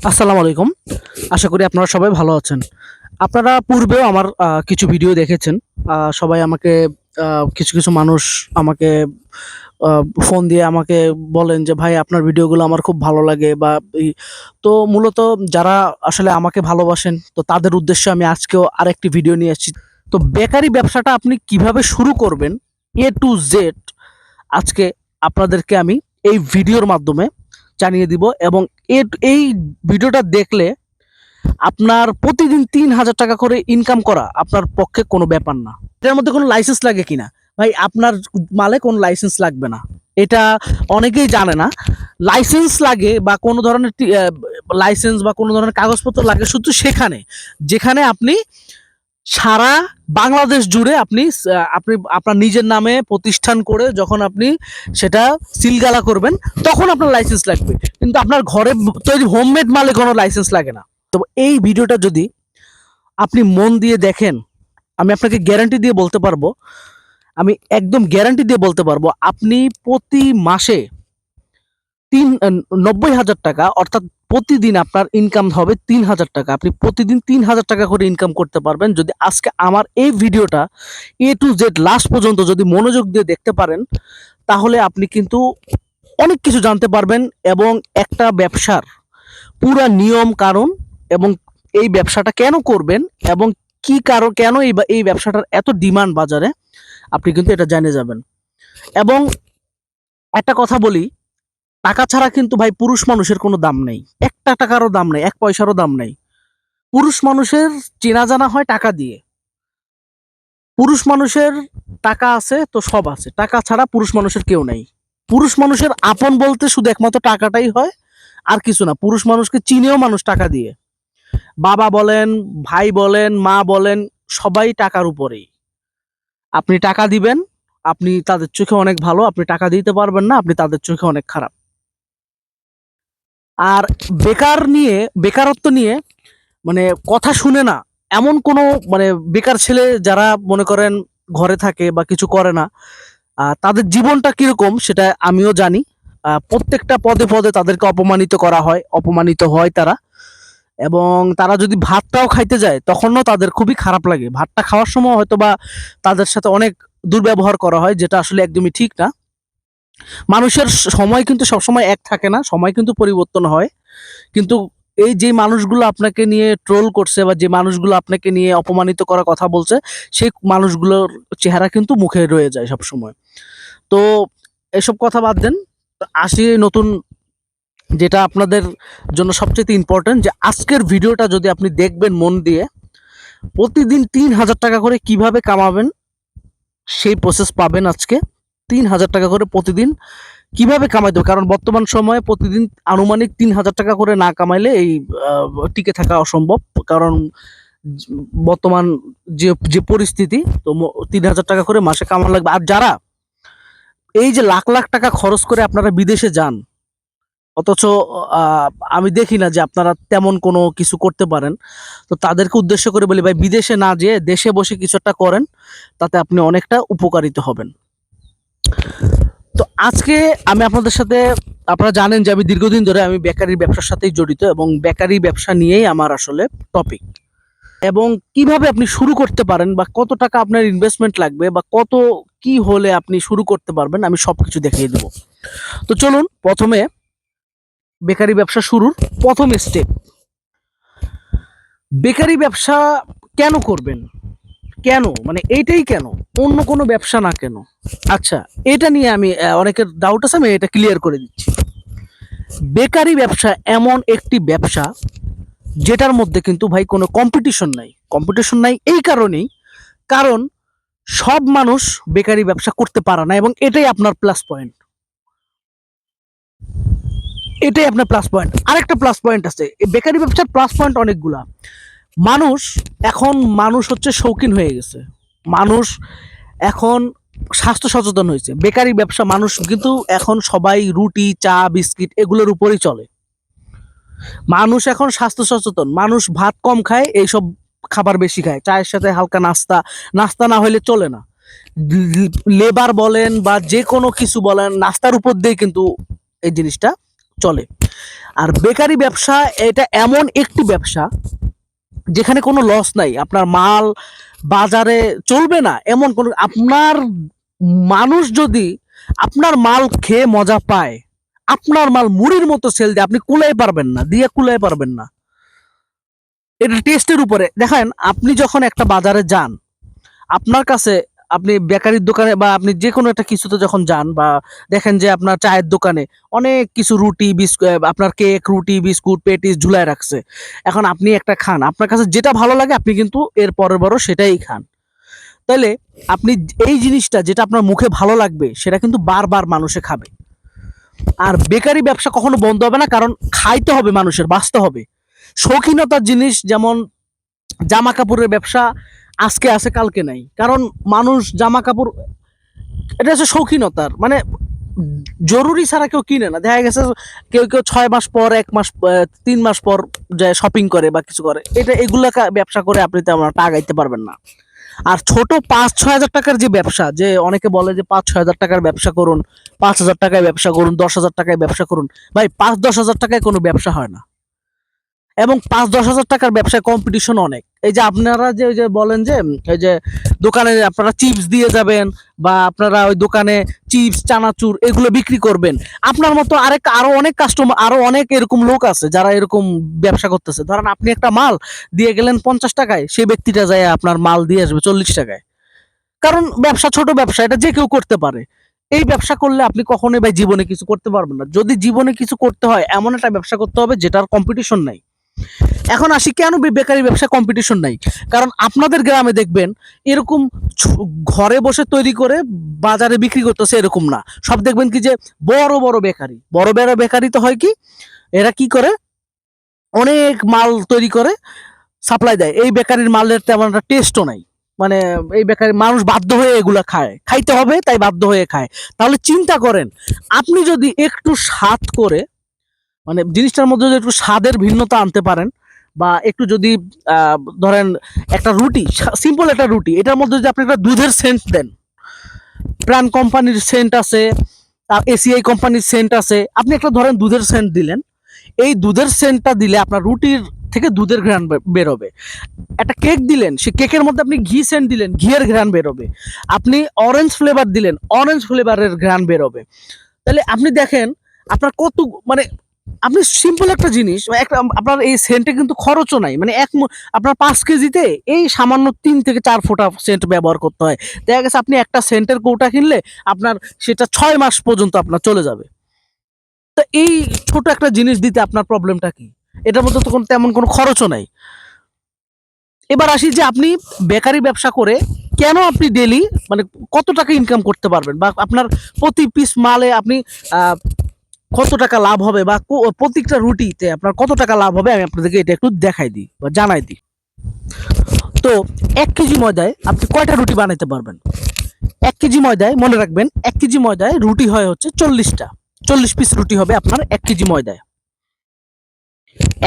আসসালামু আলাইকুম। আশা করি আপনারা সবাই ভালো আছেন। আপনারা পূর্বেও আমার কিছু ভিডিও দেখেছেন। সবাই আমাকে কিছু মানুষ আমাকে আ ফোন দিয়ে আমাকে বলেন যে, "ভাই আপনার ভিডিওগুলো আমার খুব ভালো লাগে" বা ই তো মূলত যারা আসলে আমাকে ভালোবাসেন, তো তাদের উদ্দেশ্যে আমি আজকেও আরেকটি ভিডিও নিয়ে এসেছি। তো বেকারি ব্যবসাটা আপনি কিভাবে শুরু করবেন A to Z আজকে আপনাদেরকে আমি এই ভিডিওর মাধ্যমে জানিয়ে দিব এবং এই ভিডিওটা দেখলে আপনার প্রতিদিন ৩,০০০ টাকা করে ইনকাম করা আপনার পক্ষে কোনো ব্যাপার না। এটার মধ্যে কোনো লাইসেন্স লাগে কিনা? ভাই আপনার মালে কোনো লাইসেন্স লাগবে না। এটা অনেকেই জানে না। লাইসেন্স লাগে বা কোনো ধরনের লাইসেন্স বা কোনো ধরনের কাগজপত্র লাগে শুধু সেখানে, যেখানে আপনি সারা বাংলাদেশ জুড়ে আপনি আপনার নিজের নামে প্রতিষ্ঠান করে যখন আপনি সেটা সিলগালা করবেন, তখন আপনার লাইসেন্স লাগবে। কিন্তু আপনার ঘরে তৈরি হোমমেড মালে কোনো লাইসেন্স লাগে না। তো এই ভিডিওটা যদি আপনি মন দিয়ে দেখেন, আমি আপনাকে গ্যারান্টি দিয়ে বলতে পারবো, আমি একদম গ্যারান্টি দিয়ে বলতে পারবো, আপনি প্রতি মাসে ৯০,০০০ টাকা অর্থাৎ প্রতিদিন আপনার ইনকাম হবে ৩,০০০ টাকা। আপনি প্রতিদিন ৩,০০০ টাকা করে ইনকাম করতে পারবেন যদি আজকে আমার এই ভিডিওটা A to Z লাস্ট পর্যন্ত যদি মনোযোগ দিয়ে দেখতে পারেন, তাহলে আপনি কিন্তু অনেক কিছু জানতে পারবেন এবং একটা ব্যবসার পুরা নিয়ম কানুন এবং এই ব্যবসাটা কেন করবেন এবং কি কারণ কেন এই ব্যবসাটার এত ডিমান্ড বাজারে, আপনি কিন্তু এটা জেনে যাবেন। এবং একটা কথা বলি, টাকা ছাড়া কিন্তু ভাই পুরুষ মানুষের কোনো দাম নেই। একটা টাকারও দাম নেই, এক পয়সারও দাম নেই। পুরুষ মানুষের চেনা জানা হয় টাকা দিয়ে। পুরুষ মানুষের টাকা আছে তো সব আছে। টাকা ছাড়া পুরুষ মানুষের কেউ নেই। পুরুষ মানুষের আপন বলতে শুধু একমাত্র টাকাটাই হয়, আর কিছু না। পুরুষ মানুষকে চিনেও মানুষ টাকা দিয়ে। বাবা বলেন, ভাই বলেন, মা বলেন, সবাই টাকার উপরেই। আপনি টাকা দিবেন, আপনি তাদের চোখে অনেক ভালো, আপনি টাকা দিতে পারবেন না, আপনি তাদের চোখে অনেক খারাপ। আর বেকারত্ব নিয়ে মানে কথা শুনে না এমন কোনো মানে বেকার ছেলে যারা মনে করেন ঘরে থাকে বা কিছু করে না, তাদের জীবনটা কিরকম সেটা আমিও জানি। প্রত্যেকটা পদে পদে তাদেরকে অপমানিত করা হয়, অপমানিত হয় তারা। এবং তারা যদি ভাতটাও খাইতে যায় তখনও তাদের খুবই খারাপ লাগে। ভাতটা খাওয়ার সময় হয়তোবা তাদের সাথে অনেক দুর্ব্যবহার করা হয়, যেটা আসলে একদমই ঠিক না। মানুষের সময় কিন্তু সবসময় এক থাকে না, সময় কিন্তু পরিবর্তন হয়। কিন্তু এই যে মানুষগুলো আপনাকে নিয়ে ট্রোল করছে বা যে মানুষগুলো আপনাকে নিয়ে অপমানিত করার কথা বলছে, সেই মানুষগুলোর চেহারা কিন্তু মুখে রয়ে যায় সবসময়। তো এসব কথা বাদ দেন। তো আসি নতুন, যেটা আপনাদের জন্য সবচাইতে ইম্পোর্টেন্ট, যে আজকের ভিডিওটা যদি আপনি দেখবেন মন দিয়ে, প্রতিদিন ৩,০০০ টাকা করে কিভাবে কামাবেন সেই প্রসেস পাবেন আজকে। ৩,০০০ টাকা করে প্রতিদিন কিভাবে কামাইতে হবে? কারণ বর্তমান সময়ে প্রতিদিন আনুমানিক ৩,০০০ টাকা করে না কামাইলে আ টিকে থাকা অসম্ভব। কারণ জ বর্তমান যে পরিস্থিতি, তো ৩,০০০ টাকা করে মাসে কামানো লাগবে। আর যারা এই যে লাখ, লাখ টাকা খরচ করে আপনারা বিদেশে যান, অথচ আ আমি দেখি না যে আপনারা তেমন কোনো কিছু করতে পারেন। তো তাদেরকে উদ্দেশ্য করে বলি, ভাই বিদেশে না যেয়ে দেশে বসে কিছু একটা করেন, তাতে আপনি অনেকটা উপকারিত হবেন। তো আজকে আমি আপনাদের সাথে, আপনারা জানেন যে আমি দীর্ঘদিন ধরে আমি বেকারির ব্যবসার সাথেই জড়িত এবং বেকারি ব্যবসা নিয়েই আমার আসলে টপিক। এবং কিভাবে আপনি শুরু করতে পারেন বা কত টাকা আপনার ইনভেস্টমেন্ট লাগবে বা কত কি হলে আপনি শুরু করতে পারবেন, আমি সবকিছু দেখিয়ে দেব। তো চলুন, প্রথমে বেকারি ব্যবসা শুরুর প্রথম স্টেপ। বেকারি ব্যবসা কেন করবেন? কেন? মানে এইটাই কেন? অন্য কোনো ব্যবসা না কেন? আচ্ছা, এটা নিয়ে আমি অনেকের ডাউট আছে, আমি এটা ক্লিয়ার করে দিচ্ছি। বেকারি ব্যবসা এমন একটি ব্যবসা যেটার মধ্যে কিন্তু ভাই কোনো কম্পিটিশন নাই। কম্পিটিশন নাই এই কারণেই, কারণ সব মানুষ বেকারি ব্যবসা করতে পারে না এবং এটাই আপনার প্লাস পয়েন্ট। এটাই আপনার প্লাস পয়েন্ট। আরেকটা প্লাস পয়েন্ট আছে। এই বেকারি ব্যবসার প্লাস পয়েন্ট অনেকগুলা। মানুষ মানুষ হচ্ছে শৌখিন হয়ে গেছে। মানুষ এখন স্বাস্থ্য সচেতন হয়েছে। বেকারি ব্যবসা মানুষ কিন্তু এখন সবাই রুটি, চা, বিস্কিট এগুলোর উপরেই চলে। মানুষ এখন স্বাস্থ্য সচেতন। মানুষ ভাত কম খায়, এইসব খাবার বেশি খায়। চায়ের সাথে হালকা নাস্তা, নাস্তা না হইলে চলে না। লেবার বলেন বা যেকোনো কিছু বলেন, নাস্তার উপর দিয়ে কিন্তু এই জিনিসটা চলে। আর বেকারি ব্যবসা এটা এমন একটি ব্যবসা যেখানে কোনো লস নাই, আপনার মাল বাজারে চলবে না এমন কোনো, আপনার মানুষ যদি আপনার মাল খেয়ে মজা পায়, আপনার মাল মুড়ির মতো সেল দিয়ে আপনি কুলাই পারবেন না, দিয়ে কুলাই পারবেন না। এটা টেস্টের উপরে দেখেন, আপনি যখন একটা বাজারে যান, আপনার কাছে আপনি বেকারির দোকানে বা আপনি যে কোনো একটা কিছুতে যখন যান, বা দেখেন যে আপনার চায়ের দোকানে অনেক কিছু রুটি বিস্কুট, আপনার কেক রুটি বিস্কুট পেটিস ঝুলায় রাখছে, এখন আপনি একটা খান, আপনার কাছে যেটা ভালো লাগে আপনি কিন্তু এর পরের বারও সেটাই খান। তাহলে আপনি এই জিনিসটা যেটা আপনার মুখে ভালো লাগবে সেটা কিন্তু বারবার মানুষে খাবে। আর বেকারি ব্যবসা কখনো বন্ধ হবে না, কারণ খাইতে হবে, মানুষের বাঁচতে হবে। শৌখিনতার জিনিস যেমন জামা কাপড়ের ব্যবসা আজকে আছে কালকে নাই, কারণ মানুষ জামা কাপড়, এটা হচ্ছে শৌখিনতার মানে জরুরি ছাড়া কেউ কিনে না। দেখা গেছে কেউ কেউ 6 মাস পর 1 মাস 3 মাস পর যায় শপিং করে বা কিছু করে, এটা এগুলা ব্যবসা করে আপনি তেমন টাকা আগাইতে পারবেন না। আর ছোট 5-6 হাজার টাকার যে ব্যবসা, যে অনেকে বলে যে 5-6 হাজার টাকার ব্যবসা করুন, 5 হাজার টাকায় ব্যবসা করুন, 10 হাজার টাকায় ব্যবসা করুন, ভাই 5-10 হাজার টাকায় কোনো ব্যবসা হয় না। এবং 5-10 হাজার টাকার ব্যবসায় কম্পিটিশন অনেক। এই যে আপনারা যে ওই যে বলেন যে এই যে দোকানে আপনারা চিপস দিয়ে যাবেন, বা আপনারা ওই দোকানে চিপস চানাচুর এগুলো বিক্রি করবেন, আপনার মতো আরো অনেক কাস্টমার, আরো অনেক এরকম লোক আছে যারা এরকম ব্যবসা করতেছে। ধরেন আপনি একটা মাল দিয়ে গেলেন 50 টাকায়, সেই ব্যক্তিটা যায় আপনার মাল দিয়ে আসবে 40 টাকায়। কারণ ব্যবসা ছোট ব্যবসা, এটা যে কেউ করতে পারে। এই ব্যবসা করলে আপনি কখনোই ভাই জীবনে কিছু করতে পারবেন না। যদি জীবনে কিছু করতে হয়, এমন একটা ব্যবসা করতে হবে যেটার কম্পিটিশন নাই। এখন আসি কেন বেকারি ব্যবসা কম্পিটিশন নাই, কারণ আপনাদের গ্রামে দেখবেন এরকম ঘরে বসে তৈরি করে বাজারে বিক্রি করতেছে এরকম না, সব দেখবেন কি যে বড় বড় বেকারি, বড় বড় বেকারি তো হয় কি, এরা কি করে অনেক মাল তৈরি করে সাপ্লাই দেয়। এই বেকারির মালের তেমন একটা টেস্টও নাই, মানে এই বেকারি মানুষ বাধ্য হয়ে এগুলা খায়, খাইতে হবে তাই বাধ্য হয়ে খায়। তাহলে চিন্তা করেন, আপনি যদি একটু স্বাদ করে, মানে জিনিসটার মধ্যে যদি একটু স্বাদের ভিন্নতা আনতে পারেন, বা একটু যদি ধরেন একটা রুটি, সিম্পল একটা রুটি, এটার মধ্যে যদি আপনি একটা দুধের সেন্ট দেন, প্রাণ কোম্পানির সেন্ট আছে, এসিআই কোম্পানির সেন্ট আছে, আপনি একটা ধরেন দুধের সেন্ট দিলেন, এই দুধের সেন্টটা দিলে আপনার রুটির থেকে দুধের ঘ্রাণ বেরোবে। একটা কেক দিলেন, সে কেকের মধ্যে আপনি ঘি সেন্ট দিলেন, ঘিয়ের ঘ্রাণ বেরোবে। আপনি অরেঞ্জ ফ্লেভার দিলেন, অরেঞ্জ ফ্লেভারের ঘ্রাণ বেরোবে। তাহলে আপনি দেখেন আপনার কত, মানে আপনি সিম্পল একটা জিনিস, একটা আপনার এই সেন্টে কিন্তু খরচও নাই, মানে আপনার 5 কেজিতে এই সামান্য 3 থেকে 4 ফোঁটা সেন্ট ব্যবহার করতে হয়। দেখা গেছে আপনি একটা সেন্টের কৌটা কিনলে আপনার সেটা 6 মাস পর্যন্ত আপনার চলে যাবে। তো এই ছোট একটা জিনিস দিতে আপনার প্রবলেমটা কি? এটার মধ্যে তো তেমন কোনো খরচও নাই। এবার আসি যে আপনি বেকারি ব্যবসা করে কেন আপনি ডেলি মানে কত টাকা ইনকাম করতে পারবেন, বা আপনার প্রতি পিস মালে আপনি কত টাকা লাভ হবে, বা প্রত্যেকটা রুটিতে আপনার কত টাকা লাভ হবে, আমি আপনাদেরকে এটা একটু দেখাই দিই বা জানাই দিই। তো 1 কেজি ময়দায় আপনি কয়টা রুটি বানাইতে পারবেন? 1 কেজি ময়দায় মনে রাখবেন, 1 কেজি ময়দায় রুটি হয় হচ্ছে 40টা, 40 পিস রুটি হবে আপনার 1 কেজি ময়দায়।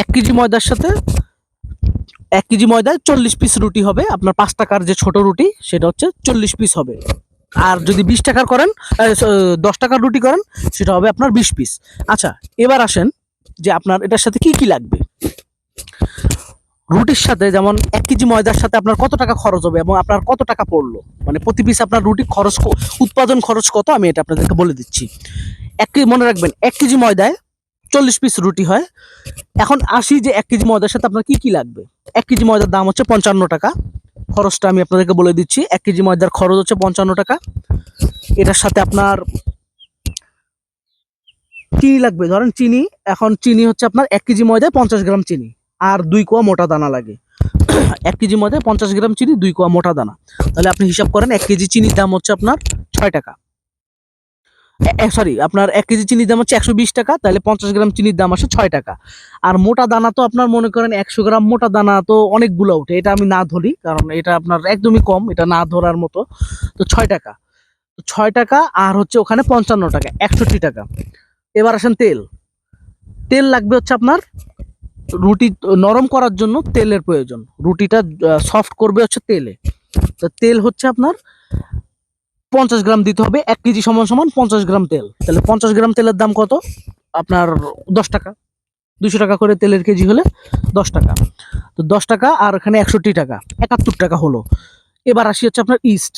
1 কেজি ময়দার সাথে 1 কেজি ময়দায় 40 পিস রুটি হবে আপনার। 5 টাকার যে ছোট রুটি সেটা হচ্ছে 40 পিস হবে। আর যদি 20 টাকার করেন, 10 টাকার রুটি করেন, সেটা হবে আপনার 20 পিস। আচ্ছা, এবার আসেন যে আপনার এটার সাথে কি কি লাগবে। রুটির সাথে যেমন 1 কেজি ময়দার সাথে আপনার কত টাকা খরচ হবে এবং আপনার কত টাকা পড়লো, মানে প্রতি পিস আপনার রুটি খরচ, উৎপাদন খরচ কত, আমি এটা আপনাদেরকে বলে দিচ্ছি। মনে রাখবেন 1 কেজি ময়দায় 40 পিস রুটি হয়। এখন আসি যে 1 কেজি ময়দার সাথে আপনার কি কি লাগবে। 1 কেজি ময়দার দাম হচ্ছে 55 টাকা, খরচটা আমি আপনাদেরকে বলে দিচ্ছি। 1 কেজি ময়দার খরচ হচ্ছে 55 টাকা। এটার সাথে আপনার চিনি লাগবে, ধরেন চিনি, এখন চিনি হচ্ছে আপনার 1 কেজি ময়দায় 50 গ্রাম চিনি, আর 2 কোয়া মোটা দানা লাগে। 1 কেজি ময়দায় 50 গ্রাম চিনি, 2 কোয়া মোটা দানা। তাহলে আপনি হিসাব করেন 1 কেজি চিনির দাম হচ্ছে আপনার 6 টাকা। সরি, আপনার 1 কেজি চিনির দাম হচ্ছে 120 টাকা, তাহলে 50 গ্রাম চিনির দাম আসে 6 টাকা। আর মোটা দানা তো আপনার মনে করেন 100 গ্রাম মোটা দানা তো অনেকগুলো ওঠে, এটা আমি না ধরি কারণ এটা আপনার একদমই কম, এটা না ধরার মতো। তো 6 টাকা, 6 টাকা আর হচ্ছে ওখানে 55 টাকা, 61 টাকা। এবার আসেন তেল। তেল লাগবে হচ্ছে আপনার রুটি নরম করার জন্য তেলের প্রয়োজন, রুটিটা সফট করবে হচ্ছে তেলে। তো তেল হচ্ছে আপনার 50 গ্রাম দিতে হবে, 1 কেজি সমান সমান 50 গ্রাম তেল। তাহলে 50 গ্রাম তেলের দাম কত? আপনার 10 টাকা, 200 টাকা করে তেলের কেজি হলে 10 টাকা। তো 10 টাকা আর এখানে 61 টাকা, 71 টাকা হলো। এবার আসি হচ্ছে আপনার ইস্ট।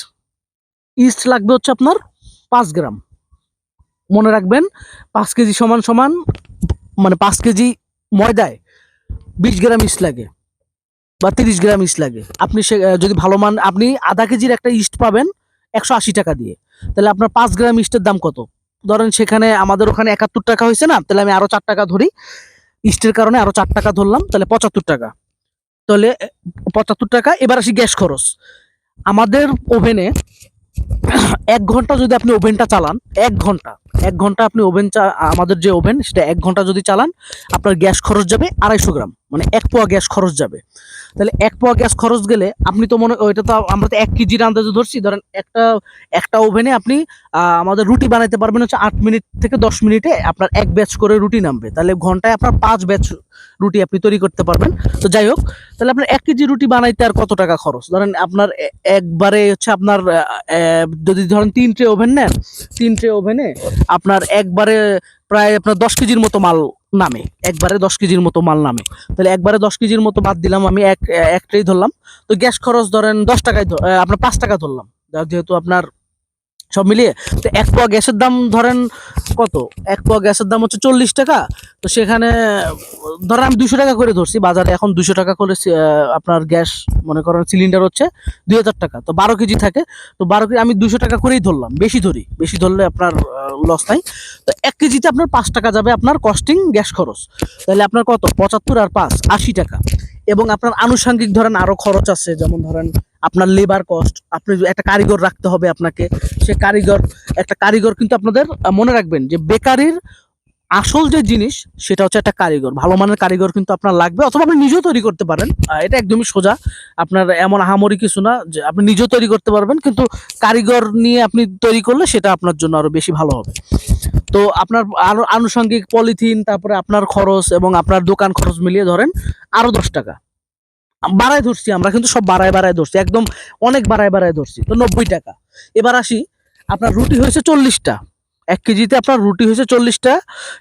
ইস্ট লাগবে হচ্ছে আপনার 5 গ্রাম। মনে রাখবেন 5 কেজি সমান সমান, মানে 5 কেজি ময়দায় 20 গ্রাম ইস্ট লাগে বা 30 গ্রাম ইস্ট লাগে। আপনি যদি ভালো মান, আপনি আধা কেজির একটা ইস্ট পাবেন 180 টাকা দিয়ে। তাহলে আপনার 5 গ্রাম ইস্টের দাম কত? ধরেন সেখানে আমাদের ওখানে 71 টাকা হয়েছে না, তাহলে আমি আরো 4 টাকা ধরি, ইস্টের কারণে আরো 4 টাকা ধরলাম, তাহলে 75 টাকা। তাহলে 75 টাকা। এবার আসি গ্যাস খরচ। আমাদের ওভেনে 1 ঘন্টা যদি আপনি ওভেনটা চালান, 1 ঘন্টা, 1 ঘন্টা আপনি আমাদের যে ওভেন সেটা 1 ঘন্টা যদি চালান, আপনার গ্যাস খরচ যাবে 250 গ্রাম, মানে 1 পোয়া গ্যাস খরচ যাবে। তাহলে 1 পোয়া গ্যাস খরচ গেলে আপনি তো ওইটা তো আমরা তো 1 কেজির আন্দাজে ধরছি। ধরেন একটা ওভেনে আপনি আমাদের রুটি বানাইতে পারবেন হচ্ছে 8 মিনিট থেকে 10 মিনিটে আপনার 1 ব্যাচ করে রুটি নামবে। তাহলে ঘন্টায় আপনার 5 ব্যাচ রুটি আপনি তৈরি করতে পারবেন। তো যাই হোক, তাহলে আপনার 1 কেজি রুটি বানাইতে আর কত টাকা খরচ? ধরেন আপনার একবারে হচ্ছে আপনার যদি ধরেন 3 ট্রে ওভেন নেন, 3 ট্রে ওভেনে আপনার একবারে প্রায় আপনার 10 কেজির মতো মাল নামে, একবারে 10 কেজির মতো মাল নামে। তাহলে একবারে 10 কেজির মতো বাদ দিলাম, আমি এক ট্রেই ধরলাম। তো গ্যাস খরচ ধরেন 10 টাকায়, আপনার 5 টাকা ধরলাম, যেহেতু আপনার সব মিলিয়ে। তো 1 পোয়া গ্যাসের দাম ধরেন কত? 1 পোয়া গ্যাসের দাম হচ্ছে 40 টাকা। তো সেখানে ধরেন আমি 200 টাকা করে ধরছি, বাজারে এখন 200 টাকা করে আপনার গ্যাস, মনে করেন সিলিন্ডার হচ্ছে 2000 টাকা। তো 12 কেজি থাকে, তো 12 কেজি আমি 200 টাকা করেই ধরলাম, বেশি ধরি, বেশি ধরলে আপনার লস নাই। তো 1 কেজিতে আপনার 5 টাকা যাবে আপনার কস্টিং গ্যাস খরচ। তাহলে আপনার কত? 75 আর 5 80 টাকা। এবং আপনার আনুষঙ্গিক ধরেন আরো খরচ আছে, যেমন ধরেন আপনার লেবার কস্ট, আপনি একটা কারিগর রাখতে হবে আপনাকে। সে কারিগর, একটা কারিগর কিন্তু আপনাদের মনে রাখবেন যে বেকারির আসল যে জিনিস সেটা হচ্ছে একটা কারিগর। ভালো মানের কারিগর কিন্তু আপনার লাগবে, অথবা আপনি নিজেও তৈরি করতে পারেন। এটা একদমই সোজা, আপনার এমন আহামরি কিছু না, যে আপনি নিজেও তৈরি করতে পারবেন, কিন্তু কারিগর নিয়ে আপনি তৈরি করলে সেটা আপনার জন্য আরো বেশি ভালো হবে। তো আপনার আরো আনুষঙ্গিক পলিথিন, তারপরে আপনার খরচ এবং আপনার দোকান খরচ মিলিয়ে ধরেন আরো 10 টাকা বাড়ায় ধরছি আমরা, কিন্তু সব বাড়ায় বাড়ায় ধরছি, একদম অনেক বাড়ায় বাড়ায় ধরছি। তো 90 টাকা। এবার আসি, আপনার রুটি হয়েছে 40টা, 1 কেজিতে আপনার রুটি হয়েছে 40টা,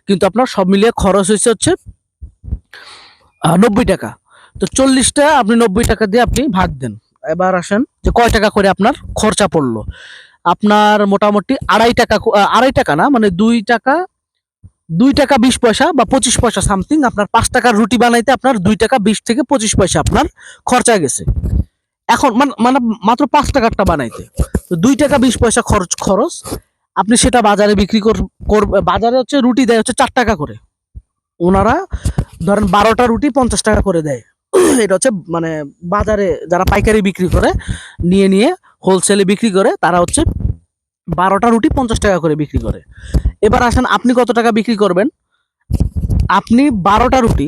কিন্তু আপনার সব মিলিয়ে খরচ হয়েছে হচ্ছে 90 টাকা। তো 40টা আপনি 90 টাকা দিয়ে আপনি ভাগ দেন। এবার আসেন যে কয় টাকা করে আপনার খরচা পড়লো। আপনার মোটামুটি 2.5 টাকা, 2.5 টাকা না, মানে 2 টাকা, 2 টাকা 20 পয়সা বা 25 পয়সা সামথিং, আপনার 5 টাকার রুটি বানাইতে আপনার 2 টাকা 20 থেকে 25 পয়সা আপনার খরচা গেছে। এখন মানে মাত্র 5 টাকারটা বানাইতে, তো 2 টাকা 20 পয়সা খরচ। আপনি সেটা বাজারে বিক্রি করবে, বাজারে হচ্ছে রুটি দেয় হচ্ছে 4 টাকা করে। ওনারা ধরেন 12টা রুটি 50 টাকা করে দেয়। এটা হচ্ছে মানে বাজারে যারা পাইকারি বিক্রি করে, নিয়ে নিয়ে হোলসেলে বিক্রি করে, তারা হচ্ছে 12টা রুটি 50 টাকা করে বিক্রি করে। এবার আসেন আপনি কত টাকা বিক্রি করবেন? আপনি 12টা রুটি,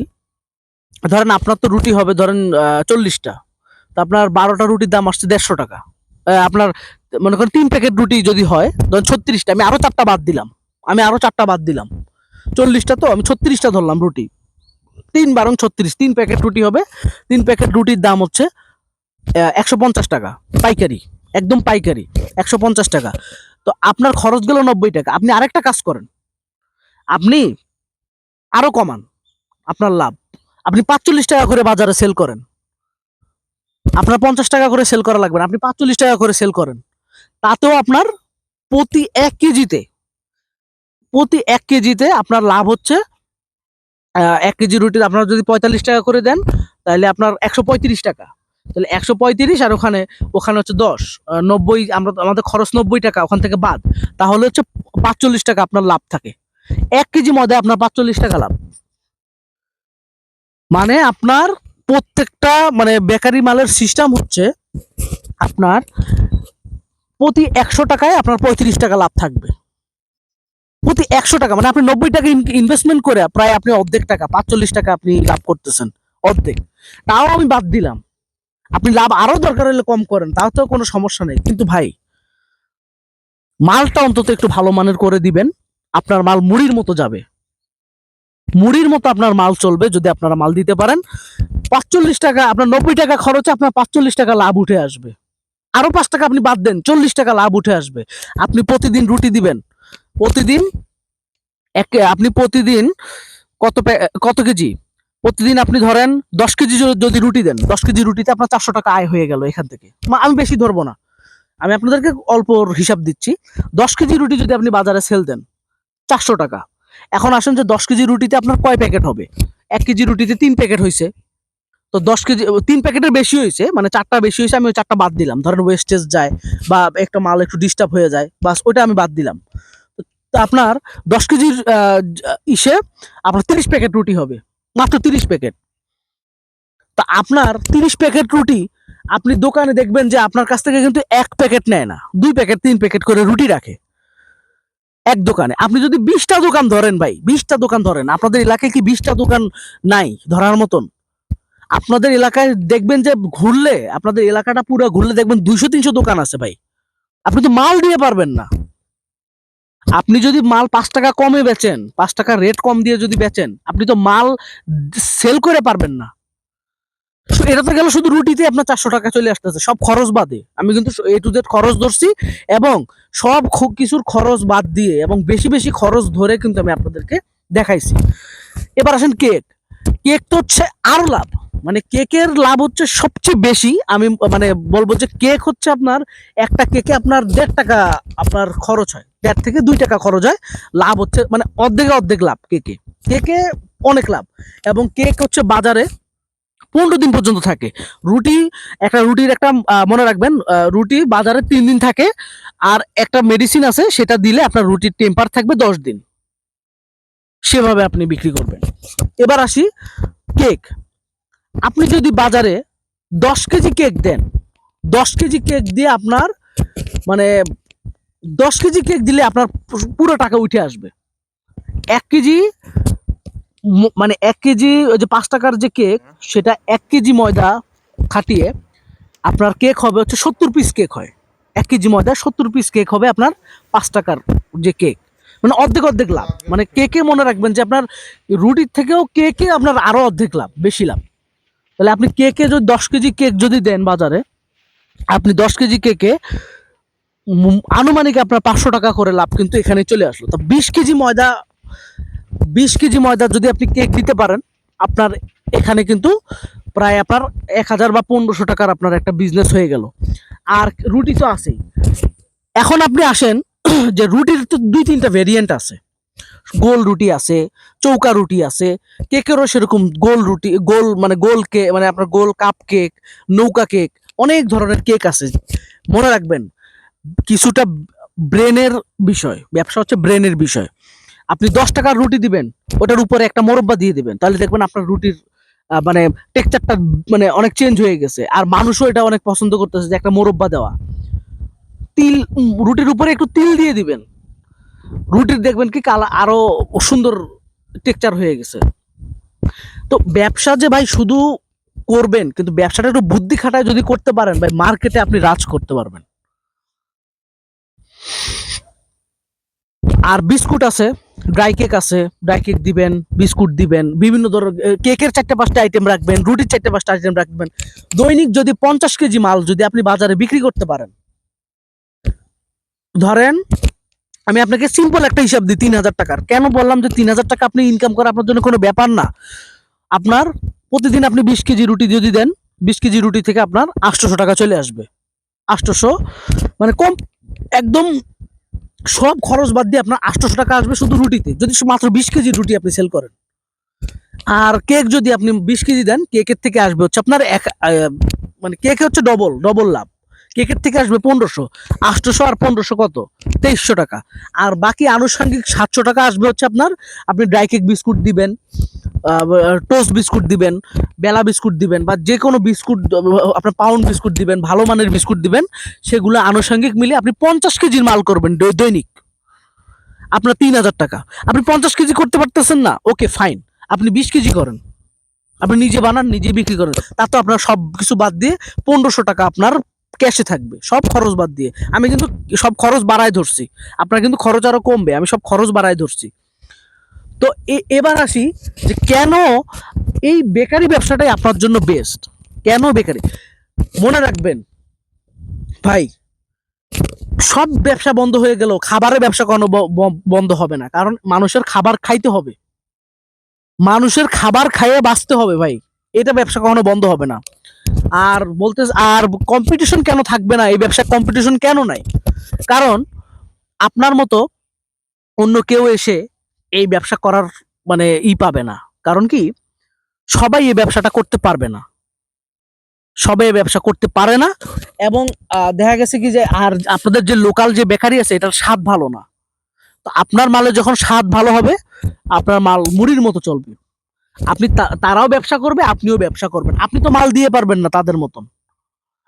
ধরেন আপনার তো রুটি হবে ধরেন 40টা, তো আপনার 12টা রুটির দাম আসছে 150 টাকা। আপনার মনে করেন 3 প্যাকেট রুটি যদি হয় ধরেন 36টা, আমি আরো 4টা বাদ দিলাম, 40টা তো আমি 36টা ধরলাম রুটি, 3 × 36, 3 প্যাকেট রুটি হবে। 3 প্যাকেট রুটির দাম হচ্ছে 150 টাকা পাইকারি, একদম পাইকারি 150 টাকা। তো আপনার খরচ গেল 90 টাকা। আপনি আরেকটা কাজ করেন, আপনি আরো কমান আপনার লাভ, আপনি 45 টাকা করে বাজারে সেল করেন। আপনার 50 টাকা করে সেল করা লাগবে না, আপনি 45 টাকা করে সেল করেন। তাতেও আপনার প্রতি 1 কেজিতে, আপনার লাভ হচ্ছে 1 কেজি রুটির আপনার যদি 45 টাকা করে দেন, তাহলে আপনার 135 টাকা। তাহলে 135 আর ওখানে ওখানে হচ্ছে 10, 90, আমাদের খরচ 90 টাকা ওখান থেকে বাদ, তাহলে হচ্ছে 45 টাকা আপনার লাভ থাকে। 1 কেজি ময়দায় আপনার 45 টাকা লাভ। মানে আপনার প্রত্যেকটা, মানে বেকারি মালের সিস্টেম হচ্ছে আপনার প্রতি 100 টাকায় আপনার 35 টাকা লাভ থাকবে। প্রতি 100 টাকা, মানে আপনি 90 টাকা ইনভেস্টমেন্ট করে প্রায় আপনি অর্ধেক টাকা, 45 টাকা আপনি লাভ করতেছেন, অর্ধেক। তাও আমি বাদ দিলাম, আপনি লাভ আরো দরকার হলে কম করেন, তাও তো কোনো সমস্যা নেই, কিন্তু ভাই মালটা অন্তত একটু ভালো মানের করে দিবেন। আপনার মাল মুড়ির মতো যাবে, মুড়ির মতো আপনার মাল চলবে যদি আপনারা মাল দিতে পারেন। 45 টাকা, আপনার 90 টাকা খরচে আপনার 45 টাকা লাভ উঠে আসবে। আরো 5 টাকা আপনি বাদ দেন, 40 টাকা লাভ উঠে আসবে। আপনি প্রতিদিন রুটি দিবেন, প্রতিদিন আপনি প্রতিদিন কত কেজি, প্রতিদিন আপনি ধরেন 10 কেজি যদি রুটি দেন, 10 কেজি রুটিতে আপনার 400 টাকা আয় হয়ে গেল এখান থেকে। আমি বেশি ধরবো না, আমি আপনাদেরকে অল্প হিসাব দিচ্ছি। 10 কেজি রুটি যদি আপনি বাজারে সেল দেন 400 টাকা। এখন আসেন যে 10 কেজি রুটিতে আপনার কয় প্যাকেট হবে? 1 কেজি রুটিতে 3 প্যাকেট হয়েছে। তো 10 কেজি 3 প্যাকেটের বেশি হয়েছে, মানে 4টা বেশি হয়েছে, আমি ওই 4টা বাদ দিলাম। ধরেন ওয়েস্টেজ যায় বা একটা মাল একটু ডিস্টার্ব হয়ে যায়, বাস ওইটা আমি বাদ দিলাম। তো আপনার 10 কেজির ইসে আপনার 30 প্যাকেট রুটি হবে, মাত্র 30 প্যাকেট। তা আপনার 30 প্যাকেট রুটি, আপনি দোকানে দেখবেন যে আপনার কাছ থেকে কিন্তু 1 প্যাকেট নেয় না, 2 প্যাকেট 3 প্যাকেট করে রুটি রাখে এক দোকানে। আপনি যদি 20টা দোকান ধরেন ভাই, 20টা দোকান ধরেন, আপনাদের এলাকায় কি 20টা দোকান নাই ধরার মতন? আপনাদের এলাকায় দেখবেন যে ঘুরলে, আপনাদের এলাকাটা পুরো ঘুরলে দেখবেন 200-300 দোকান আছে ভাই। আপনি তো মাল দিয়ে পারবেন না। আপনি যদি মাল 5 টাকা কমে বেচেন, 5 টাকা রেট কম দিয়ে যদি বেচেন, আপনি তো মাল সেল করে পারবেন না। এটা তো গেল শুধু রুটিতে আপনার 400 টাকা চলে আসতেছে, সব খরচ বাদে। আমি কিন্তু এ টু জেড খরচ ধরছি, এবং সব কিছুর খরচ বাদ দিয়ে এবং বেশি বেশি খরচ ধরে কিন্তু আমি আপনাদেরকে দেখাইছি। এবার আসেন কেক। কেক তো হচ্ছে আরো লাভ, মানে কেকের লাভ হচ্ছে সবচেয়ে বেশি। আমি মানে বলবো যে কেক হচ্ছে আপনার একটা কেকে আপনার 1.5 টাকা আপনার খরচ হয়, 1.5 থেকে 2 টাকা খরচ হয়। লাভ হচ্ছে মানে অর্ধেকে অর্ধেক লাভ কেকে। কেকে অনেক লাভ। এবং কেক হচ্ছে বাজারে 15 দিন পর্যন্ত থাকে। রুটি, একটা রুটির একটা মনে রাখবেন, রুটি বাজারে 3 দিন থাকে। আর একটা মেডিসিন আছে, সেটা দিলে আপনার রুটির টেম্পার থাকবে 10 দিন। সেভাবে আপনি বিক্রি করবেন। এবার আসি কেক। আপনি যদি বাজারে 10 কেজি কেক দেন, 10 কেজি কেক দিয়ে আপনার মানে 10 কেজি কেক দিলে আপনার পুরো টাকা উঠে আসবে। 1 কেজি মানে 1 কেজি ওই যে 5 টাকার যে কেক, সেটা 1 কেজি ময়দা খাটিয়ে আপনার কেক হবে হচ্ছে 70 পিস কেক হয়। 1 কেজি ময়দা 70 পিস কেক হবে আপনার 5 টাকার যে কেক। মানে অর্ধেক অর্ধেক লাভ। মানে কেকে মনে রাখবেন যে আপনার রুটির থেকেও কেকে আপনার আরো অর্ধেক লাভ, বেশি লাভ। তাহলে আপনি কেকে যদি 10 কেজি কেক যদি দেন বাজারে, আপনি 10 কেজি কেকে আনুমানিক আপনার 500 টাকা করে লাভ কিন্তু এখানে চলে আসলো। তো 20 কেজি ময়দা, 20 কেজি ময়দা যদি আপনি কেক দিতে পারেন, আপনার এখানে কিন্তু প্রায় আপনার 1000 বা 1500 টাকার আপনার একটা বিজনেস হয়ে গেল। আর রুটি তো আছেই। এখন আপনি আসেন যে রুটির তো 2-3টা ভেরিয়েন্ট আছে। গোল রুটি আছে, চৌকা রুটি আছে, কেকেরও সেরকম গোল রুটি, গোল মানে গোল কেক, মানে আপনার গোল কাপ কেক, নৌকা কেক, অনেক ধরনের কেক আছে। মনে রাখবেন, কিছুটা ব্রেনের বিষয়, ব্যবসা হচ্ছে ব্রেনের বিষয়। আপনি 10 টাকার রুটি দিবেন, ওটার উপরে একটা মোরব্বা দিয়ে দিবেন, তাহলে দেখবেন আপনার রুটির মানে টেক্সচারটা মানে অনেক চেঞ্জ হয়ে গেছে। আর মানুষও এটা অনেক পছন্দ করতেছে যে একটা মোরব্বা দেওয়া। তিল, রুটির উপরে একটু তিল দিয়ে দিবেন, রুটির দেখবেন কি কালা আরো সুন্দর টেক্সচার হয়ে গেছে। তো ব্যবসা যে ভাই শুধু করবেন, কিন্তু ব্যবসাটা একটু বুদ্ধি খাটায় যদি করতে পারেন ভাই, মার্কেটে আপনি রাজ করতে পারবেন। আর বিস্কুট আছে, ড্রাই কেক আছে, ড্রাই কেক দিবেন, বিস্কুট দিবেন, বিভিন্ন ধরনের কেকের 4-5টা আইটেম রাখবেন, রুটির 4-5টা আইটেম রাখবেন। দৈনিক যদি 50 কেজি মাল যদি আপনি বাজারে বিক্রি করতে পারেন, ধরেন আমি আপনাকে সিম্পল একটা হিসাব দিই 3000 টাকার। কেন বললাম যে 3000 টাকা আপনি ইনকাম করা আপনার জন্য কোনো ব্যাপার না? আপনার প্রতিদিন আপনি 20 কেজি রুটি যদি দেন, 20 কেজি রুটি থেকে আপনার 800 টাকা চলে আসবে। 800, মানে কম একদম, সব খরচ বাদ দিয়ে আপনার 800 টাকা আসবে শুধু রুটিতে, যদি মাত্র 20 কেজি রুটি আপনি সেল করেন। আর কেক যদি আপনি 20 কেজি দেন, কেকের থেকে আসবে হচ্ছে আপনার মানে কেকে হচ্ছে ডবল ডবল লাভ। কেকের থেকে আসবে 1500, 800 আর 1500 কত, 2300 টাকা। আর বাকি আনুষঙ্গিক 700 টাকা আসবে হচ্ছে আপনার, আপনি ড্রাই কেক বিস্কুট দিবেন, টোস্ট বিস্কুট দিবেন, বেলা বিস্কুট দিবেন, বা যে কোনো বিস্কুট, আপনার পাউন্ড বিস্কুট দিবেন, ভালো মানের বিস্কুট দিবেন। সেগুলো আনুষঙ্গিক মিলে আপনি 50 কেজির মাল করবেন দৈনিক, আপনার 3000 টাকা। আপনি 50 কেজি করতে পারতেছেন না, ওকে ফাইন, আপনি 20 কেজি করেন, আপনি নিজে বানান, নিজে বিক্রি করেন। তা তো আপনার সব কিছু বাদ দিয়ে 1500 টাকা আপনার ক্যাশে থাকবে, সব খরচ বাদ দিয়ে। আমি কিন্তু সব খরচ বাড়ায় ধরছি, আপনার কিন্তু খরচ আরো কমবে, আমি সব খরচ বাড়ায় ধরছি। তো এবার আসি যে কেন এই বেকারি ব্যবসাটাই আপনার জন্য বেস্ট। কেন বেকারি? মনে রাখবেন ভাই, সব ব্যবসা বন্ধ হয়ে গেল, খাবারের ব্যবসা কোনো বন্ধ হবে না, কারণ মানুষের খাবার খাইতে হবে, মানুষের খাবার খাইয়ে বাঁচতে হবে ভাই। এটা ব্যবসা কখনো বন্ধ হবে না। আর বলতে, আর কম্পিটিশন কেন থাকবে না, এই ব্যবসা কম্পিটিশন কেন নাই? কারণ আপনার মতো অন্য কেউ এসে এই ব্যবসা করার মানে পাবে না। কারণ কি, সবাই এই ব্যবসাটা করতে পারবে না, সবাই এই ব্যবসা করতে পারে না। এবং দেখা গেছে কি যে, আর আপনাদের যে লোকাল যে বেকারি আছে এটার স্বাদ ভালো না। তো আপনার মালে যখন স্বাদ ভালো হবে, আপনার মাল মুড়ির মতো চলবে। আপনি তারাও ব্যবসা করবে, আপনিও ব্যবসা করবেন। আপনি তো মাল দিয়ে পারবেন না তাদের মতন।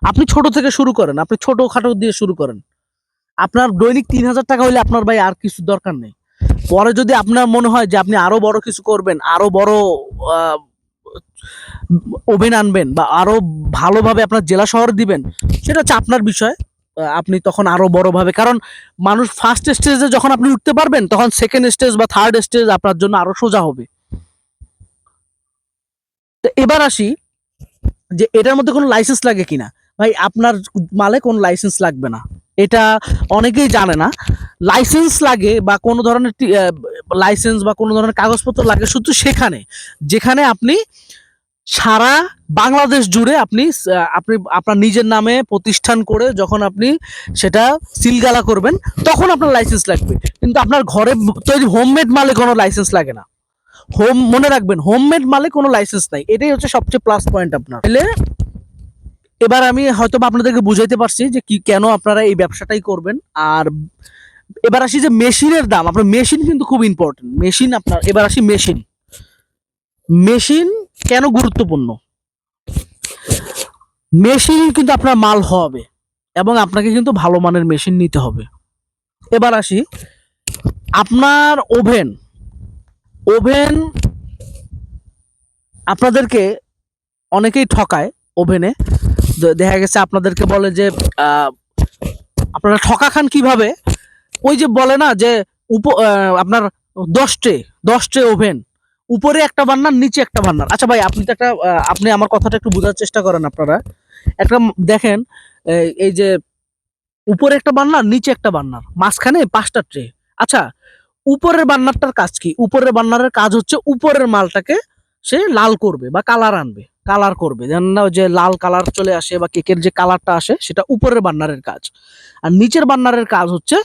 আপনি ছোট থেকে শুরু করেন, আপনি ছোটখাটো দিয়ে শুরু করেন। আপনার দৈনিক 3,000 টাকা হলে আপনার ভাই আর কিছু দরকার নেই। পরে যদি আপনার মনে হয় যে আপনি আরো বড় কিছু করবেন, আরো বড় ওভেন আনবেন বা আরো ভালোভাবে আপনার জেলা শহর দিবেন, সেটা হচ্ছে আপনার বিষয়। আপনি তখন আরো বড়ভাবে, কারণ মানুষ ফার্স্ট স্টেজে যখন আপনি উঠতে পারবেন, তখন সেকেন্ড স্টেজ বা থার্ড স্টেজ আপনার জন্য আরো সোজা হবে। তো এবার আসি যে এটার মধ্যে কোনো লাইসেন্স লাগে কিনা। ভাই, আপনার মালে কোনো লাইসেন্স লাগবে না, এটা অনেকেই জানে না। লাইসেন্স লাগে বা কোনো ধরনের লাইসেন্স বা কোনো ধরনের কাগজপত্র লাগে শুধু সেখানে যেখানে আপনি সারা বাংলাদেশ জুড়ে আপনি আপনি আপনার নিজের নামে প্রতিষ্ঠান করে যখন আপনি সেটা সিলগালা করবেন, তখন আপনার লাইসেন্স লাগবে। কিন্তু আপনার ঘরে তৈরি হোমমেড মালে কোনো লাইসেন্স লাগে না। মনে রাখবেন, হোমমেড মালে কোনো লাইসেন্স নাই, এটাই হচ্ছে সবচেয়ে প্লাস পয়েন্ট আপনার। তাহলে এবার আমি হয়তো আপনাদেরকে বুঝাইতে পারছি যে কি কেন আপনারা এই ব্যবসাটাই করবেন। আর এবার আসি যে মেশিনের দাম, আপনার মেশিন কিন্তু খুব ইম্পর্টেন্ট। মেশিন আপনার, এবার আসি মেশিন। মেশিন কেন গুরুত্বপূর্ণ? মেশিন কিন্তু আপনার মাল হবে, এবং আপনাকে কিন্তু ভালো মানের মেশিন নিতে হবে। এবার আসি আপনার ওভেন। ওভেন আপনাদেরকে অনেকেই ঠকায় ওভেনে। দেখা গেছে আপনাদেরকে বলে যে আপনারা ঠকা খান কিভাবে, ওই যে বলে না যে আপনার 10 ট্রে ওভেন, উপরে একটা বার্নার নিচে একটা বার্নার। আচ্ছা ভাই, আপনি তো একটা আপনি আমার কথাটা একটু বোঝার চেষ্টা করেন। আপনারা একটা দেখেন, এই যে উপরে একটা বার্নার, নিচে একটা বার্নার, মাঝখানে 5টা ট্রে। আচ্ছা, উপরের বার্নারটার কাজ কি? উপরের বার্নারের কাজ হচ্ছে উপরের মালটাকে সে লাল করবে বা কালার আনবে, কালার করবে, যেন না যে লাল কালার চলে আসে বা কেকের যে কালারটা আসে, সেটা উপরের বার্নারের কাজ। আর নিচের বার্নারের কাজ হচ্ছে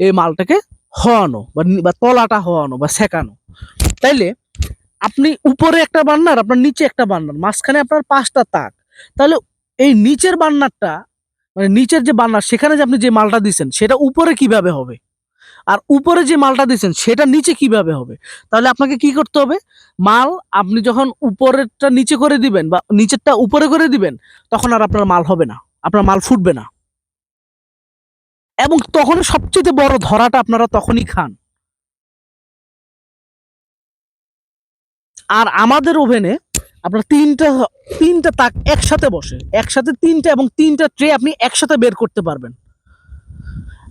এই মালটাকে হওয়ানো বা তলাটা হওয়ানো বা সেকানো। তাইলে আপনি উপরে একটা বার্নার, আপনার নিচে একটা বার্নার, মাঝখানে আপনার 5টা তাক। তাহলে এই নিচের বার্নারটা, মানে নিচের যে বার্নার, সেখানে যে আপনি যে মালটা দিচ্ছেন সেটা উপরে কিভাবে হবে, আর উপরে যে মালটা দিচ্ছেন সেটা নিচে কিভাবে হবে? তাহলে আপনাকে কি করতে হবে? মাল আপনি যখন উপরেরটা নিচে করে দিবেন বা নিচেরটা উপরে করে দিবেন, তখন আর আপনার মাল হবে না, আপনার মাল ফুটবে না। এবং তখন সবচেয়ে বড় ধরাটা আপনারা তখনই খান। আর আমাদের ওভেনে আপনার তিনটা তাক একসাথে বসে, একসাথে তিনটা, এবং 3টা ট্রে আপনি একসাথে বের করতে পারবেন।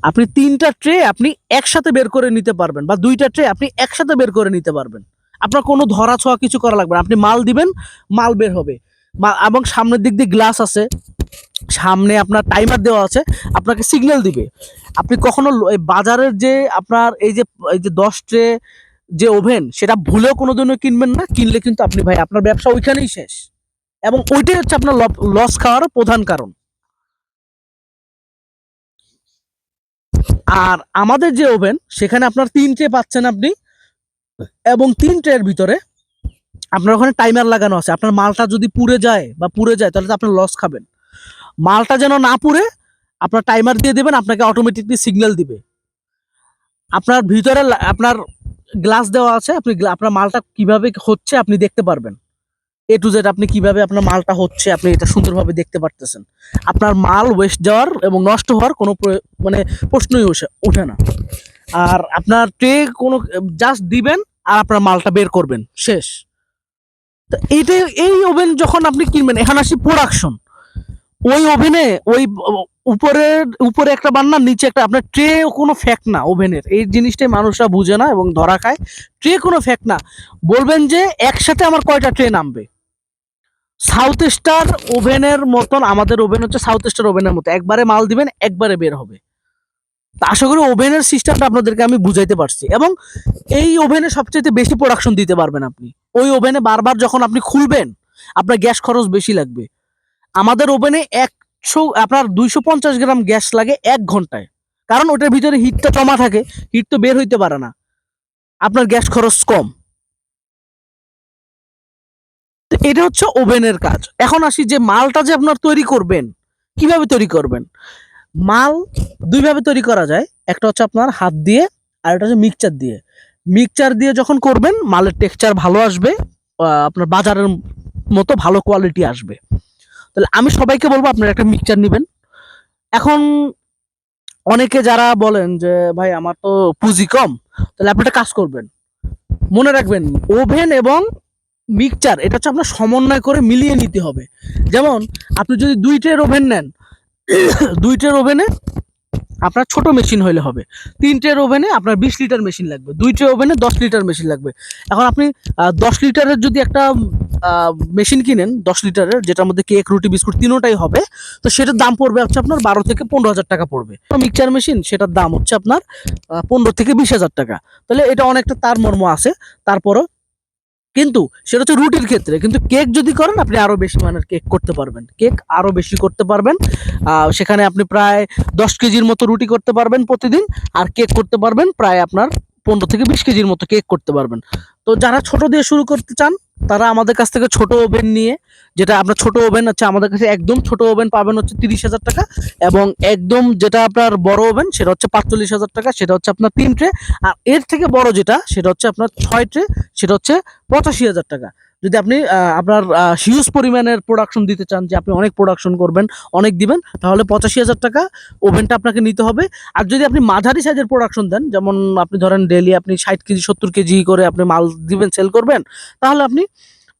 আপনি 3টা ট্রে আপনি একসাথে বের করে নিতে পারবেন, বা 2টা ট্রে আপনি একসাথে বের করে নিতে পারবেন। আপনার কোনো ধরা ছোঁয়া কিছু করা লাগবে না, আপনি মাল দিবেন, মাল বের হবে। এবং সামনের দিক দিয়ে গ্লাস আছে, সামনে আপনার টাইমার দেওয়া আছে, আপনাকে সিগন্যাল দিবে। আপনি কখনো বাজারের যে আপনার এই যে 10 ট্রে যে ওভেন, সেটা ভুলেও কোনোদিনও কিনবেন না। কিনলে কিন্তু আপনি ভাই আপনার ব্যবসা ওইখানেই শেষ, এবং ওইটাই হচ্ছে আপনার লস খাওয়ার প্রধান কারণ। আর আমাদের যে ওভেন, সেখানে আপনার 3 ট্রে পাচ্ছেন আপনি, এবং 3 ট্রের ভিতরে আপনার ওখানে টাইমার লাগানো আছে। আপনার মালটা যদি পুড়ে যায় তাহলে তো আপনার লস খাবেন। মালটা যেন না পুড়ে, আপনার টাইমার দিয়ে দেবেন, আপনাকে অটোমেটিকলি সিগন্যাল দিবে। আপনার ভিতরে আপনার গ্লাস দেওয়া আছে, আপনি আপনার মালটা কিভাবে হচ্ছে আপনি দেখতে পারবেন। এ টু জেড আপনি কিভাবে আপনার মালটা হচ্ছে আপনি এটা সুন্দরভাবে দেখতে পারতেছেন। আপনার মাল ওয়েস্ট যাওয়ার এবং নষ্ট হওয়ার কোনো মানে প্রশ্নই ওঠে না। আর আপনার ট্রে কোনো জাস্ট দিবেন আর আপনার মালটা বের করবেন, শেষ। তো এই ওভেন যখন আপনি কিনবেন, এখন আসি প্রোডাকশন। ওই ওভেনে ওই উপরে একটা বার্নার, নিচে একটা, আপনার ট্রে কোনো ফ্যাক্ট না ওভেনের। এই জিনিসটাই মানুষরা বুঝে না এবং ধরা খায়। ট্রে কোনো ফ্যাক্ট না। বলবেন যে একসাথে আমার কয়টা ট্রে নামবে? সাউথ স্টার ওভেনের মতন আমাদের ওভেন হচ্ছে সাউথ স্টার ওভেনের মতো, একবারে মাল দিবেন, একবারে বের হবে। তা আশা করি ওভেনের সিস্টেমটা আপনাদেরকে আমি বুঝাইতে পারছি, এবং এই ওভেনে সবচেয়ে বেশি প্রোডাকশন দিতে পারবেন আপনি। ওই ওভেনে বারবার যখন আপনি খুলবেন আপনার গ্যাস খরচ বেশি লাগবে। আমাদের ওভেনে 250 গ্রাম গ্যাস লাগে 1 ঘন্টায়, কারণ ওটার ভিতরে হিটটা জমা থাকে, হিট তো বের হইতে পারে না, আপনার গ্যাস খরচ কম। তো এটা হচ্ছে ওভেনের কাজ। এখন আসি যে মালটা যে আপনার তৈরি করবেন, কিভাবে তৈরি করবেন। মাল দুইভাবে তৈরি করা যায়, একটা হচ্ছে আপনার হাত দিয়ে, আর একটা হচ্ছে মিক্সচার দিয়ে। মিক্সচার দিয়ে যখন করবেন মালের টেক্সচার ভালো আসবে, আপনার বাজারের মতো ভালো কোয়ালিটি আসবে। তাহলে আমি সবাইকে বলবো আপনারা একটা মিক্সচার নেবেন। এখন অনেকে যারা বলেন যে ভাই আমার তো পুঁজি কম, তাহলে আপনি একটা কাজ করবেন, মনে রাখবেন ওভেন এবং মিক্সচার এটা হচ্ছে আপনার সমন্বয় করে মিলিয়ে নিতে হবে। যেমন আপনি যদি 2 ট্রের ওভেন নেন, 2 ট্রের ওভেনে আপনার ছোট মেশিন হইলে হবে, 3 ট্রের ওভেনে আপনার 20 লিটার মেশিন লাগবে, 2 ট্রে ওভেনে 10 লিটার মেশিন লাগবে। এখন আপনি 10 লিটারের যদি একটা মেশিন কিনেন, 10 লিটারের, যেটার মধ্যে কেক রুটি বিস্কুট তিনোটাই হবে, তো সেটার দাম পড়বে হচ্ছে আপনার 12 থেকে 15 হাজার টাকা পড়বে। মিক্সচার মেশিন সেটার দাম হচ্ছে আপনার 15 থেকে 20 হাজার টাকা। তাহলে এটা অনেকটা তার মর্ম আছে। তারপরও কিন্তু সেটা হচ্ছে রুটির ক্ষেত্রে, কিন্তু কেক যদি করেন আপনি আরো বেশি মানের কেক করতে পারবেন, কেক আরো বেশি করতে পারবেন। সেখানে আপনি প্রায় 10 কেজির মতো রুটি করতে পারবেন প্রতিদিন, আর কেক করতে পারবেন প্রায় আপনার 15 থেকে 20 কেজির মতো কেক করতে পারবেন। তো যারা ছোট দিয়ে শুরু করতে চান তারা আমাদের কাছ থেকে ছোট ওভেন নিয়ে, যেটা আপনার ছোট ওভেন হচ্ছে আমাদের কাছে একদম ছোট ওভেন পাবেন হচ্ছে 30 হাজার টাকা, এবং একদম যেটা আপনার বড় ওভেন সেটা হচ্ছে 45 হাজার টাকা, সেটা হচ্ছে আপনার 3 ট্রে। আর এর থেকে বড় যেটা সেটা হচ্ছে আপনার 6 ট্রে, সেটা হচ্ছে 85 হাজার টাকা। যদি আপনি আপনার হিউজ পরিমাণের প্রোডাকশন দিতে চান, যে আপনি অনেক প্রোডাকশন করবেন, অনেক দিবেন, তাহলে 85 হাজার টাকা ওভেনটা আপনাকে নিতে হবে। আর যদি আপনি মাঝারি সাইজের প্রোডাকশন দেন, যেমন আপনি ধরেন ডেলি আপনি 60 কেজি 70 কেজি করে আপনি মাল দিবেন, সেল করবেন, তাহলে আপনি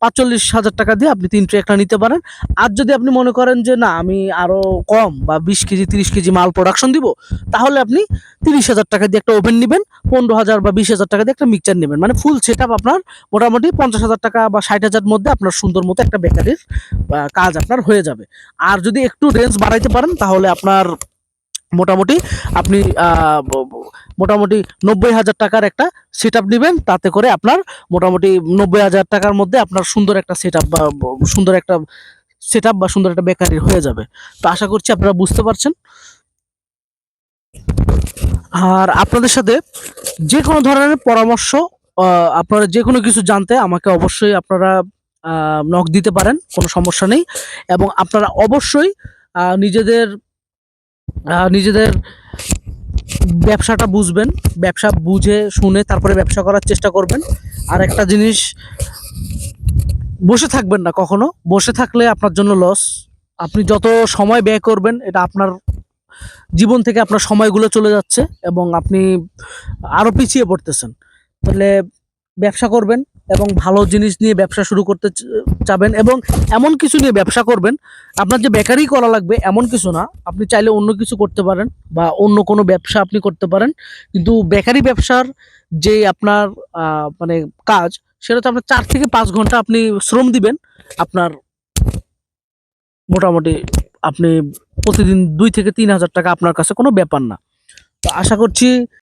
45 হাজার টাকা দিয়ে আপনি 3 ট্রে একটা নিতে পারেন। আর যদি আপনি মনে করেন যে না আমি আরো কম বা 20 কেজি 30 কেজি মাল প্রোডাকশন দিব, তাহলে আপনি 30 হাজার টাকা দিয়ে একটা ওভেন নেবেন, 15 হাজার বা 20 হাজার টাকা দিয়ে একটা মিক্সচার নেবেন, মানে ফুল সেট আপ আপনার মোটামুটি 50 হাজার টাকা বা 60 হাজার মধ্যে আপনার সুন্দর মতো একটা বেকারির কাজ আপনার হয়ে যাবে। আর যদি একটু রেঞ্জ বাড়াইতে পারেন তাহলে আপনার মোটামুটি আপনি মোটামুটি 90 হাজার টাকার একটা সেট আপ নেবেন, তাতে করে আপনার মোটামুটি 90 হাজার টাকার মধ্যে আপনার সুন্দর একটা সেট আপ বা সুন্দর একটা সেট আপ বা সুন্দর একটা বেকারি হয়ে যাবে। তো আশা করছি আপনারা বুঝতে পারছেন। আর আপনাদের সাথে যে কোনো ধরনের পরামর্শ, আপনারা যে কোনো কিছু জানতে আমাকে অবশ্যই আপনারা নক দিতে পারেন, কোনো সমস্যা নেই। এবং আপনারা অবশ্যই নিজেদের নিজেদের ব্যবসাটা বুঝবেন, ব্যবসা বুঝে শুনে তারপরে ব্যবসা করার চেষ্টা করবেন। আর একটা জিনিস, বসে থাকবেন না কখনো, বসে থাকলে আপনার জন্য লস। আপনি যত সময় ব্যয় করবেন এটা আপনার জীবন থেকে আপনার সময়গুলো চলে যাচ্ছে এবং আপনি আরো পিছিয়ে পড়তেছেন। তাহলে ব্যবসা করবেন এবং ভালো জিনিস নিয়ে ব্যবসা শুরু করতে চাবেন, এবং এমন কিছু নিয়ে ব্যবসা করবেন, আপনার যে বেকারি করা লাগবে এমন কিছু না, আপনি চাইলে অন্য কিছু করতে পারেন বা অন্য কোনো ব্যবসা আপনি করতে পারেন। কিন্তু বেকারি ব্যবসার যে আপনার মানে কাজ, সেটা তো আপনার 4 থেকে 5 ঘন্টা আপনি শ্রম দিবেন, আপনার মোটামুটি আপনি প্রতিদিন 2 থেকে 3 হাজার টাকা আপনার কাছে কোনো ব্যাপার না। তো আশা করছি